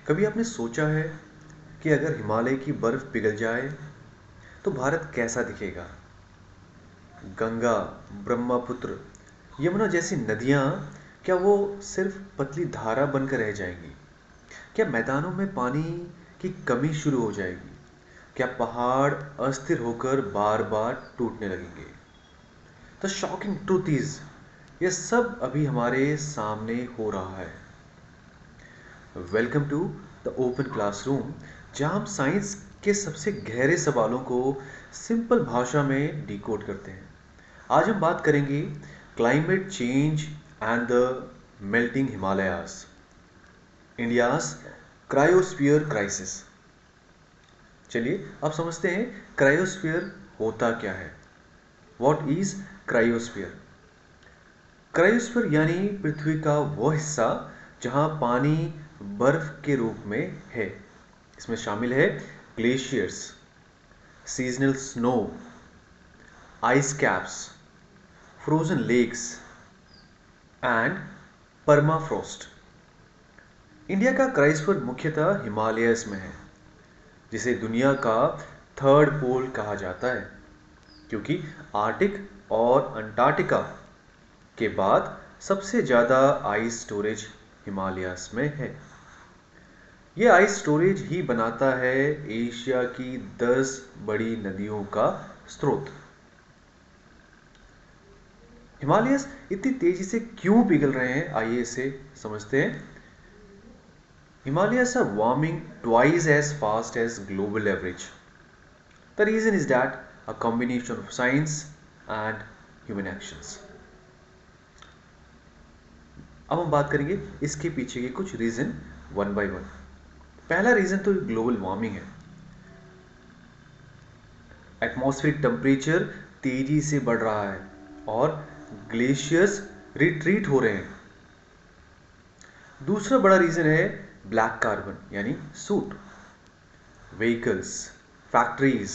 कभी आपने सोचा है कि अगर हिमालय की बर्फ पिघल जाए तो भारत कैसा दिखेगा? गंगा, ब्रह्मपुत्र, यमुना जैसी नदियाँ क्या वो सिर्फ पतली धारा बनकर रह जाएंगी? क्या मैदानों में पानी की कमी शुरू हो जाएगी? क्या पहाड़ अस्थिर होकर बार बार टूटने लगेंगे? द शॉकिंग ट्रूथ इज, ये सब अभी हमारे सामने हो रहा है। Welcome to the open classroom, जहां हम साइंस के सबसे गहरे सवालों को सिंपल भाषा में डिकोड करते हैं। आज हम बात करेंगे climate change and the melting Himalayas, India's cryosphere crisis. चलिए अब समझते हैं क्रायोस्फीयर होता क्या है। What is cryosphere? क्रायोस्फीयर यानी पृथ्वी का वो हिस्सा जहां पानी बर्फ के रूप में है। इसमें शामिल है glaciers, seasonal snow, ice caps, frozen lakes and permafrost. India का क्रायोस्फीयर मुख्यतः हिमालयस में है, जिसे दुनिया का थर्ड पोल कहा जाता है, क्योंकि आर्टिक और अंटार्कटिका के बाद सबसे ज़्यादा आइस स्टोरेज हिमालयास में है। यह आइस स्टोरेज ही बनाता है एशिया की 10 बड़ी नदियों का स्रोत। हिमालयस इतनी तेजी से क्यों पिघल रहे हैं, आइए इसे समझते हैं। Himalayas are warming twice as fast as global average. The reason is that a combination of science and human actions. अब हम बात करेंगे इसके पीछे के कुछ रीजन वन बाय वन। पहला रीजन तो ग्लोबल वार्मिंग है। एटमॉस्फेरिक टेम्परेचर तेजी से बढ़ रहा है और ग्लेशियर्स रिट्रीट हो रहे हैं। दूसरा बड़ा रीजन है ब्लैक कार्बन यानी suit. Vehicles, factories,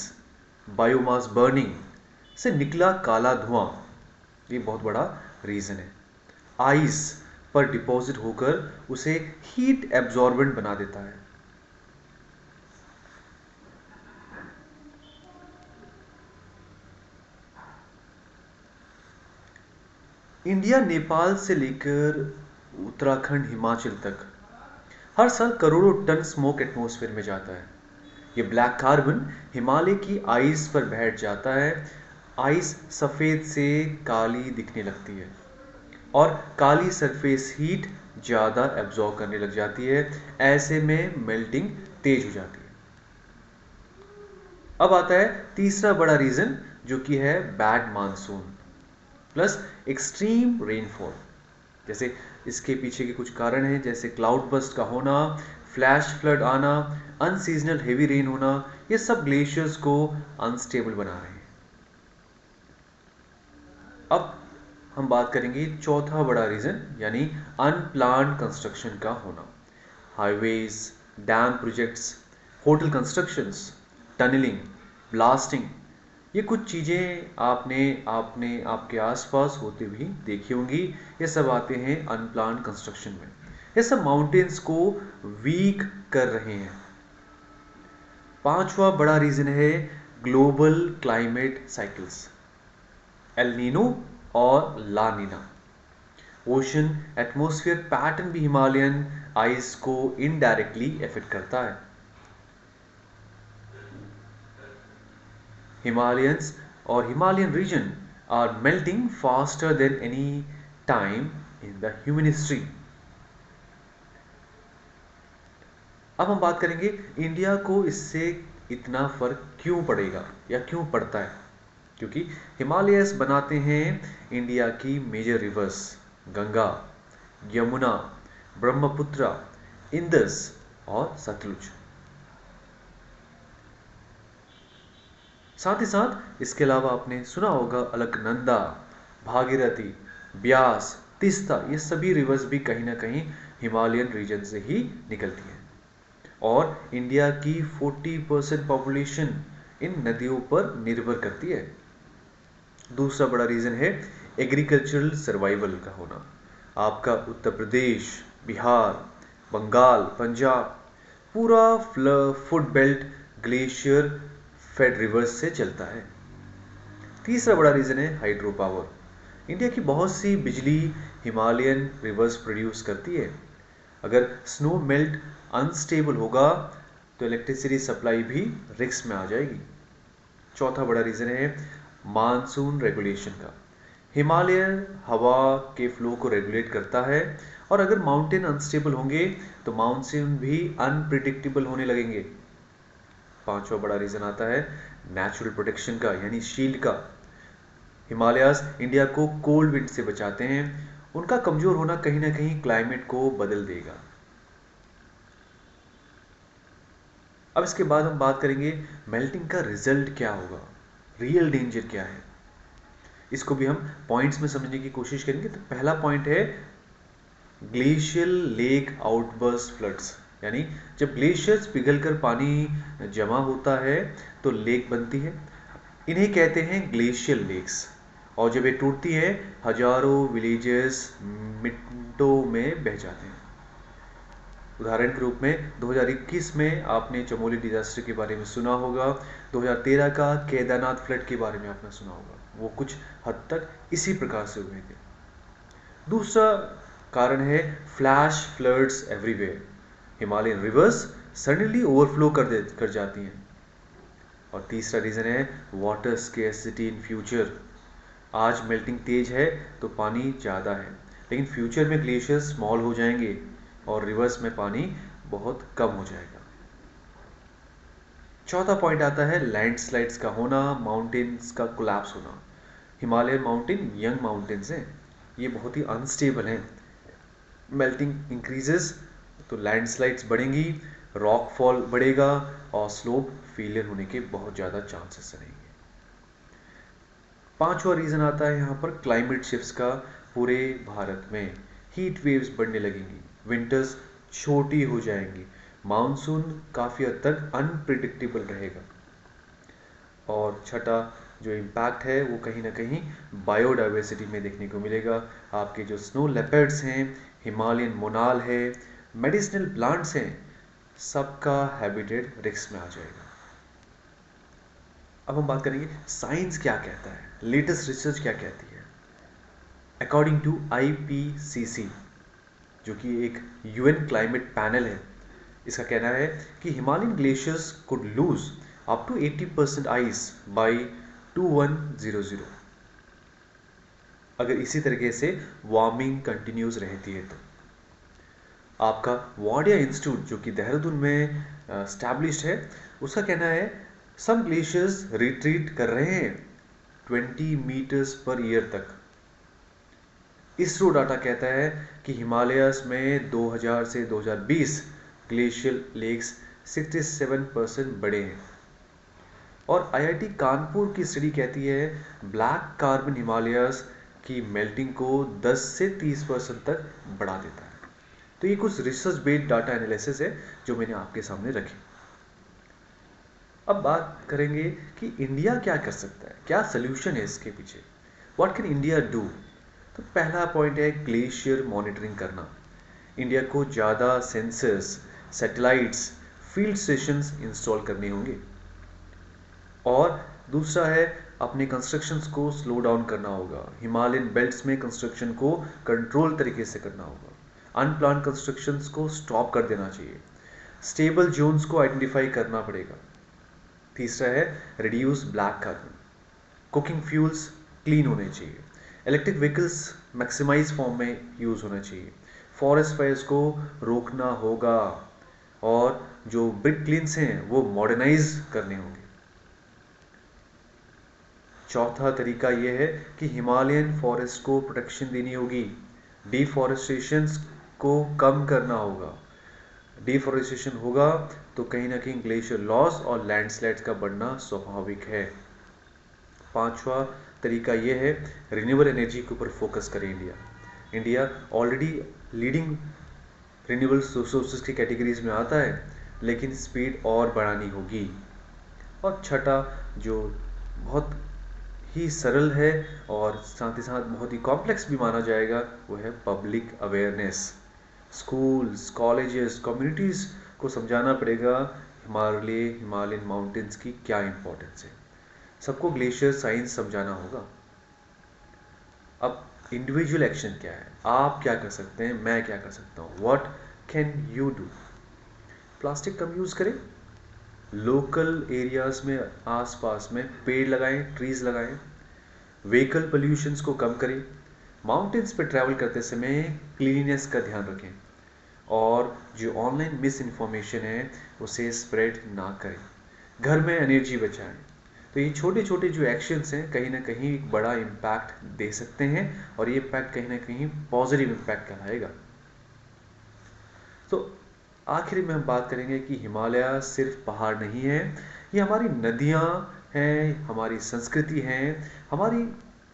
biomass burning से निकला काला धुआं, ये बहुत बड़ा रीजन है। आइस पर डिपॉजिट होकर उसे हीट एब्जॉर्बेंट बना देता है। इंडिया नेपाल से लेकर उत्तराखंड हिमाचल तक हर साल करोड़ों टन स्मोक एटमॉस्फेयर में जाता है। ये ब्लैक कार्बन हिमालय की आइस पर बैठ जाता है। आइस सफ़ेद से काली दिखने लगती है और काली सरफेस हीट ज़्यादा एब्जॉर्ब करने लग जाती है। ऐसे में मेल्टिंग तेज हो जाती है। अब आता है तीसरा बड़ा रीज़न, जो कि है bad monsoon plus extreme rainfall. जैसे इसके पीछे के कुछ कारण हैं, जैसे क्लाउड बस्ट का होना, फ्लैश फ्लड आना, अनसीजनल हेवी रेन होना। ये सब ग्लेशियर्स को अनस्टेबल बना रहे हैं। अब हम बात करेंगे चौथा बड़ा रीज़न यानी अनप्लान्ड कंस्ट्रक्शन का होना। Highways, dam projects, hotel constructions, tunnelling, blasting, ये कुछ चीज़ें आपने आपने आपके आसपास होते हुए देखी होंगी। ये सब आते हैं अनप्लान्ड कंस्ट्रक्शन में। ये सब माउंटेन्स को वीक कर रहे हैं। पांचवा बड़ा रीज़न है global climate cycles, El Nino और La Nina. Ocean atmosphere pattern भी हिमालयन आइस को इनडायरेक्टली इफेक्ट करता है। हिमालयंस और Himalayan region are melting faster than any time in the human history. अब हम बात करेंगे इंडिया को इससे इतना फर्क क्यों पड़ेगा या क्यों पड़ता है। क्योंकि हिमालयस बनाते हैं इंडिया की major rivers, Ganga, Yamuna, Brahmaputra, Indus और सतलुज। साथ ही साथ इसके अलावा आपने सुना होगा अलकनंदा, भागीरथी, ब्यास, तीस्ता, ये सभी रिवर्स भी कहीं ना कहीं हिमालयन रीजन से ही निकलती हैं। और इंडिया की 40% पॉपुलेशन इन नदियों पर निर्भर करती है। दूसरा बड़ा रीज़न है एग्रीकल्चरल सर्वाइवल का होना। आपका उत्तर प्रदेश, बिहार, बंगाल, पंजाब, पूरा foot belt glacier fed rivers से चलता है। तीसरा बड़ा रीज़न है हाइड्रो पावर। इंडिया की बहुत सी बिजली हिमालयन रिवर्स प्रोड्यूस करती है। अगर स्नो मेल्ट अनस्टेबल होगा तो इलेक्ट्रिसिटी सप्लाई भी रिस्क में आ जाएगी। चौथा बड़ा रीज़न है मानसून रेगुलेशन का। हिमालय हवा के फ्लो को रेगुलेट करता है, और अगर माउंटेन अनस्टेबल होंगे तो मानसून भी अनप्रिडिक्टेबल होने लगेंगे। पांचवा बड़ा रीज़न आता है नेचुरल प्रोटेक्शन का, यानी शील्ड का। हिमालयास इंडिया को कोल्ड विंड से बचाते हैं। उनका कमज़ोर होना कहीं ना कहीं क्लाइमेट को बदल देगा। अब इसके बाद हम बात करेंगे मेल्टिंग का रिजल्ट क्या होगा, रियल डेंजर क्या है। इसको भी हम पॉइंट्स में समझने की कोशिश करेंगे। तो पहला पॉइंट है ग्लेशियल लेक आउटबर्स्ट फ्लड्स, यानी जब ग्लेशियर्स पिघलकर पानी जमा होता है तो लेक बनती है। इन्हें कहते हैं ग्लेशियल लेक्स, और जब ये टूटती हैं हजारों विलेजेस मिनटों में बह जाते हैं। उदाहरण के रूप में 2021 में आपने चमोली डिजास्टर के बारे में सुना होगा, 2013 का केदारनाथ फ्लड के बारे में आपने सुना होगा। वो कुछ हद तक इसी प्रकार से हुए थे। दूसरा कारण है flash floods everywhere. Himalayan reverse suddenly overflow कर जाती हैं। और तीसरा रीज़न है वाटर स्केर्सिटी इन फ्यूचर। आज मेल्टिंग तेज है तो पानी ज़्यादा है, लेकिन फ्यूचर में ग्लेशियर्स स्मॉल हो जाएंगे और रिवर्स में पानी बहुत कम हो जाएगा। चौथा पॉइंट आता है लैंडस्लाइड्स का होना, माउंटेन्स का कोलैप्स होना। हिमालयन माउंटेन यंग माउंटेन्स हैं, ये बहुत ही अनस्टेबल हैं। मेल्टिंग इंक्रीजेस तो लैंडस्लाइड्स बढ़ेंगी, रॉक फॉल बढ़ेगा और स्लोप फेलियर होने के बहुत ज़्यादा चांसेस रहेंगे। पांचवा रीज़न आता है यहाँ पर क्लाइमेट शिफ्ट्स का। पूरे भारत में हीट वेव्स बढ़ने लगेंगी, विंटर्स छोटी हो जाएंगी, मानसून काफ़ी हद तक अनप्रिडिक्टेबल रहेगा। और छठा जो इम्पैक्ट है वो कहीं ना कहीं बायोडाइवर्सिटी में देखने को मिलेगा। आपके जो स्नो लेपर्ड्स हैं, हिमालयन मोनाल है, मेडिसिनल प्लांट्स हैं, सबका हैबिटेट रिस्क में आ जाएगा। अब हम बात करेंगे साइंस क्या कहता है, लेटेस्ट रिसर्च क्या कहती है। अकॉर्डिंग टू IPCC, जो कि एक UN क्लाइमेट पैनल है, इसका कहना है कि Himalayan glaciers could lose up to 80% ice by 2100, अगर इसी तरीके से वार्मिंग कंटिन्यूज रहती है तो। आपका वाडिया इंस्टीट्यूट जो कि देहरादून में स्टैब्लिश्ड है, उसका कहना है सम ग्लेशियर्स रिट्रीट कर रहे हैं 20 मीटर्स पर ईयर तक। इसरो डाटा कहता है कि हिमालयस में 2000 से 2020 ग्लेशियल लेक्स 67% बढ़े हैं। और IIT कानपुर की स्टडी कहती है ब्लैक कार्बन हिमालयस की मेल्टिंग को 10 से 30% तक बढ़ा देता है। तो ये कुछ रिसर्च बेस्ड डाटा एनालिसिस है जो मैंने आपके सामने रखे। अब बात करेंगे कि इंडिया क्या कर सकता है, क्या सोल्यूशन है इसके पीछे, व्हाट कैन इंडिया डू। तो पहला पॉइंट है ग्लेशियर मॉनिटरिंग करना। इंडिया को ज़्यादा sensors, satellites, field stations install करने होंगे। और दूसरा है अपने कंस्ट्रक्शंस को स्लो डाउन करना होगा। हिमालयन बेल्ट्स में कंस्ट्रक्शन को कंट्रोल तरीके से करना होगा। अनप्लान कंस्ट्रक्शंस को स्टॉप कर देना चाहिए। स्टेबल जोन्स को आइडेंटिफाई करना पड़ेगा। तीसरा है reduce black carbon. Cooking fuels clean होने चाहिए। इलेक्ट्रिक व्हीकल्स मैक्सिमाइज फॉर्म में यूज़ होना चाहिए। फॉरेस्ट फायर्स को रोकना होगा, और जो ब्रिक क्लीन्स हैं वो मॉडर्नाइज करने होंगे। चौथा तरीका यह है कि हिमालयन फॉरेस्ट को प्रोटेक्शन देनी होगी। डिफॉरेस्टेशन को कम करना होगा। डिफॉरेस्टेशन होगा तो कहीं ना कहीं ग्लेशियर लॉस और लैंडस्लाइड्स का बढ़ना स्वाभाविक है। पांचवा तरीका यह है रिन्यूएबल एनर्जी के ऊपर फोकस करें। India already leading renewable sources की कैटेगरीज में आता है, लेकिन स्पीड और बढ़ानी होगी। और छठा जो बहुत ही सरल है और साथ ही साथ बहुत ही कॉम्प्लेक्स भी माना जाएगा, वो है public awareness. Schools, colleges, communities को समझाना पड़ेगा हिमालयन माउंटेन्स की क्या इंपॉर्टेंस है। सबको ग्लेशियर साइंस समझाना होगा। अब इंडिविजुअल एक्शन क्या है, आप क्या कर सकते हैं, मैं क्या कर सकता हूँ, what can you do. Plastic come use करें, लोकल एरियाज में आसपास में पेड़ लगाएं, ट्रीज लगाएं, व्हीकल पोल्यूशंस को कम करें, माउंटेन्स पे ट्रैवल करते समय क्लीनिनेस का ध्यान रखें, और जो ऑनलाइन मिस इन्फॉर्मेशन है उसे स्प्रेड ना करें, घर में एनर्जी बचाएं। तो ये छोटे छोटे जो एक्शंस हैं कहीं ना कहीं एक बड़ा इम्पैक्ट दे सकते हैं, और ये इम्पैक्ट कहीं ना कहीं पॉजिटिव इम्पैक्ट कहलाएगा। तो आखिर में हम बात करेंगे कि हिमालय सिर्फ पहाड़ नहीं है, ये हमारी नदियाँ हैं, हमारी संस्कृति है, हमारी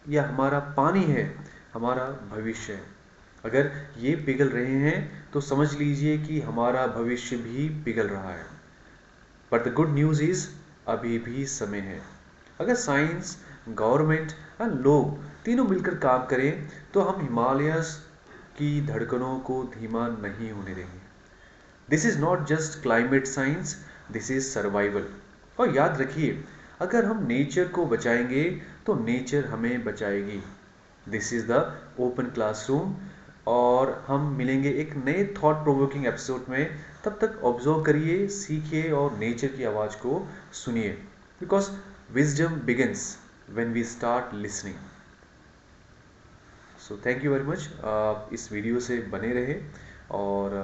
या हमारा पानी है, हमारा भविष्य है। अगर ये पिघल रहे हैं तो समझ लीजिए कि हमारा भविष्य भी पिघल रहा है। But the good news is अभी भी समय है। अगर साइंस, गवर्नमेंट और लोग तीनों मिलकर काम करें तो हम हिमालयस की धड़कनों को धीमा नहीं होने देंगे। This is not just climate science, this is survival. और याद रखिए, अगर हम नेचर को बचाएंगे तो नेचर हमें बचाएगी। This is the open classroom, और हम मिलेंगे एक नए थॉट प्रोवोकिंग एपिसोड में। तब तक ऑब्जर्व करिए, सीखिए और नेचर की आवाज़ को सुनिए, because wisdom begins when we start listening. So thank you very much. आप इस वीडियो से बने रहे और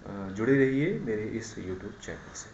जुड़े रहिए मेरे इस यूट्यूब चैनल से।